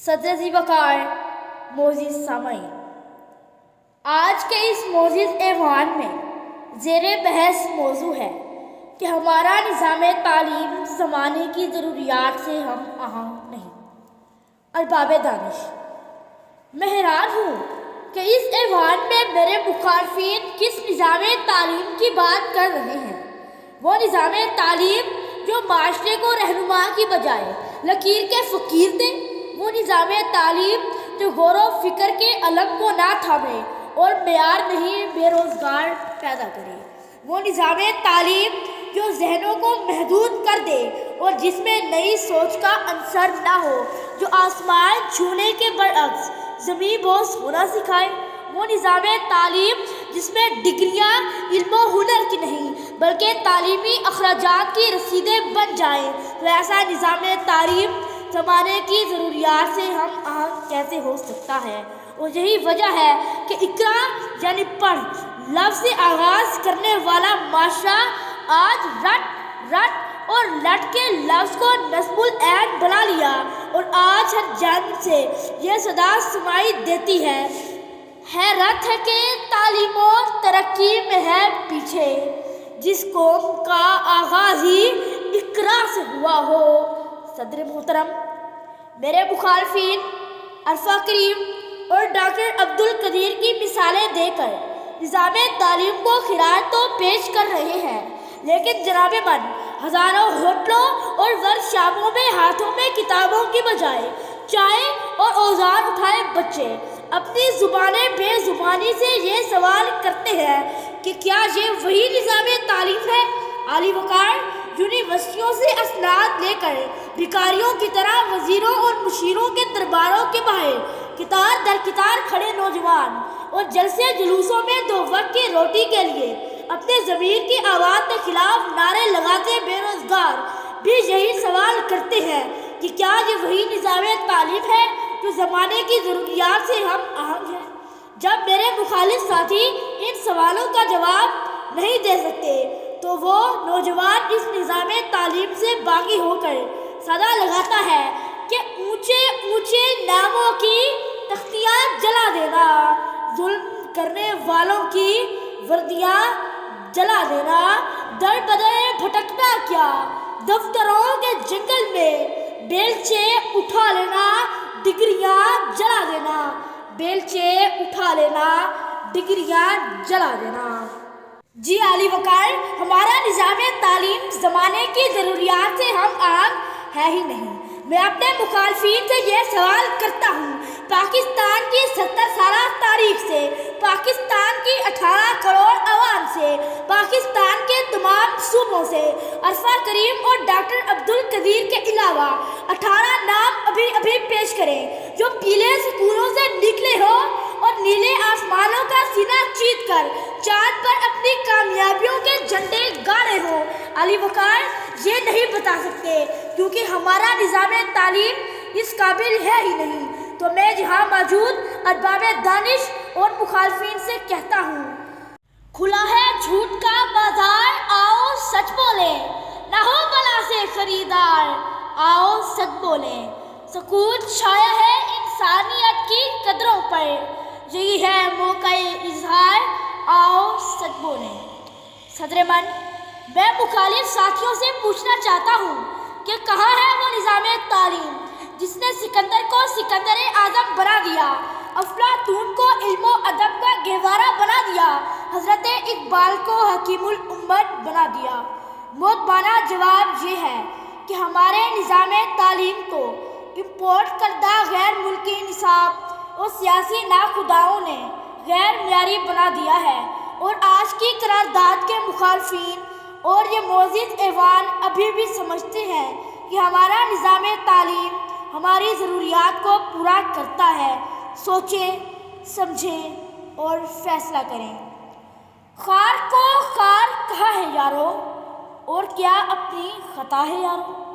सदर ज़ीवकार मोअज़्ज़िज़ सामईन, आज के इस मोअज़्ज़िज़ ऐवान में ज़ेरे बहस मौजू है कि हमारा निज़ाम तालीम ज़माने की ज़रूरियात से हम आहंग नहीं। अरबाब दानिश, मैं हैरान हूँ कि इस ऐवान में मेरे मुखालफिन किस निज़ाम तालीम की बात कर रहे हैं। वो निज़ाम तालीम जो माशरे को रहनुमा की बजाय लकीर के फ़कीर दे, वो निज़ाम तालीम जो गौर व फिक्र के अलम को ना थामे और मेयार नहीं बेरोज़गार पैदा करे, वो निज़ाम तालीम जो जहनों को महदूद कर दे और जिसमें नई सोच का अंसर ना हो, जो आसमान छूने के बरअक्स ज़मीं बोस होना सिखाए, वो निज़ाम तालीम जिसमें डिग्रियाँ इल्म व हुनर की नहीं बल्कि तालीमी अखराजात की रसीदें बन जाएँ, तो ऐसा निज़ाम तालीम ज़माने की ज़रूरियात से हम आहंग कैसे हो सकता है। और यही वजह है कि इकरा यानी पढ़ लफ्ज़ से आगाज़ करने वाला माशरा आज रट रट और लट के लफ्ज़ को नस्बुल ऐन बना लिया और आज हर जानिब से यह सदा सुनाई देती है हैरत है कि तालीम और तरक्की में है पीछे, जिस कौम का आगाज़ ही इकरा से हुआ हो। सदर मोहतरम, मेरे मुखालफिन अरफा करीम और डॉक्टर अब्दुल कदीर की मिसालें देकर निज़ाम तालीम को खिराज तो पेश कर रहे हैं, लेकिन जनाब मन हज़ारों होटलों और वर्कशॉपों में हाथों में किताबों की बजाय चाय और औजार उठाए बच्चे अपनी ज़ुबानें बेज़ुबानी से ये सवाल करते हैं कि क्या ये वही निज़ाम तालीम है। आली वकार यूनिवर्सिटियों से असनाद लेकर भिखारियों की तरह वज़ीरों और मुशीरों के दरबारों के बाहर कितार दर कितार खड़े नौजवान और जलसे जुलूसों में दो वक्त की रोटी के लिए अपने ज़मीर की आवाज़ के खिलाफ नारे लगाते बेरोज़गार भी यही सवाल करते हैं कि क्या ये वही निज़ाम तालीम है जो ज़माने की ज़रूरियात से हम आहंग हैं। जब मेरे मुखालिफ साथी इन सवालों का जवाब नहीं दे सकते तो वो नौजवान इस निज़ाम तालीम से बागी होकर सदा लगाता है कि ऊंचे ऊंचे नामों की तख्तियाँ जला देना, जुल्म करने वालों की वर्दियाँ जला देना, दर बदर भटकना क्या दफ्तरों के जंगल में बेलचे उठा लेना, डिग्रियाँ जला देना, बेलचे उठा लेना, डिग्रियाँ जला देना। जी आली वकार, हमारा निज़ाम तालीम ज़माने की ज़रूरियात से हम आहंग है ही नहीं। मैं अपने मुखालफिन से यह सवाल करता हूँ, पाकिस्तान की 70 साल तारीख से, पाकिस्तान की 18 करोड़ आवाम से, पाकिस्तान के तमाम सूबों से अरफा करीम और डॉक्टर अब्दुल कदीर के अलावा 18 नाम अभी अभी पेश करें जो पीले स्कूलों से निकले हो और नीले आसमानों का सीना चीत कर चांद पर अपनी कामयाबियों के झंडे गाड़े हो। अली वकार ये नहीं बता सकते क्योंकि हमारा निज़ाम तालीम इस काबिल है ही नहीं। तो मैं यहाँ मौजूद अरबाब दानिश और मुखालफिन से कहता हूँ, खुला है झूठ का बाजार, आओ सच बोले, ना हो बला से खरीदार, आओ सच बोले। सुकून छाया है इंसानियत की कदरों पर, यही है मौक़े इज़हार, आओ सच बोले। सदर मन, मैं मुखालिफ साथियों से पूछना चाहता हूँ कि कहाँ है वो निज़ाम तालीम जिसने सिकंदर को सिकंदर आज़म बना दिया, अफलातून को इल्म अदब का गहवारा बना दिया, हज़रत इकबाल को हकीमुल उम्मत बना दिया। मोतबाना जवाब ये है कि हमारे निज़ाम तालीम को इम्पोर्ट करदा गैर मुल्की निसाब और सियासी नाखुदाओं ने गैर मियारी बना दिया है और आज की करारदाद के मुखालफिन और ये मोअज़्ज़िज़ ऐवान अभी भी समझते हैं कि हमारा निज़ाम तालीम हमारी ज़रूरियात को पूरा करता है। सोचें, समझें और फैसला करें। खार को खार कहा है यारो, और क्या अपनी खता है यारो।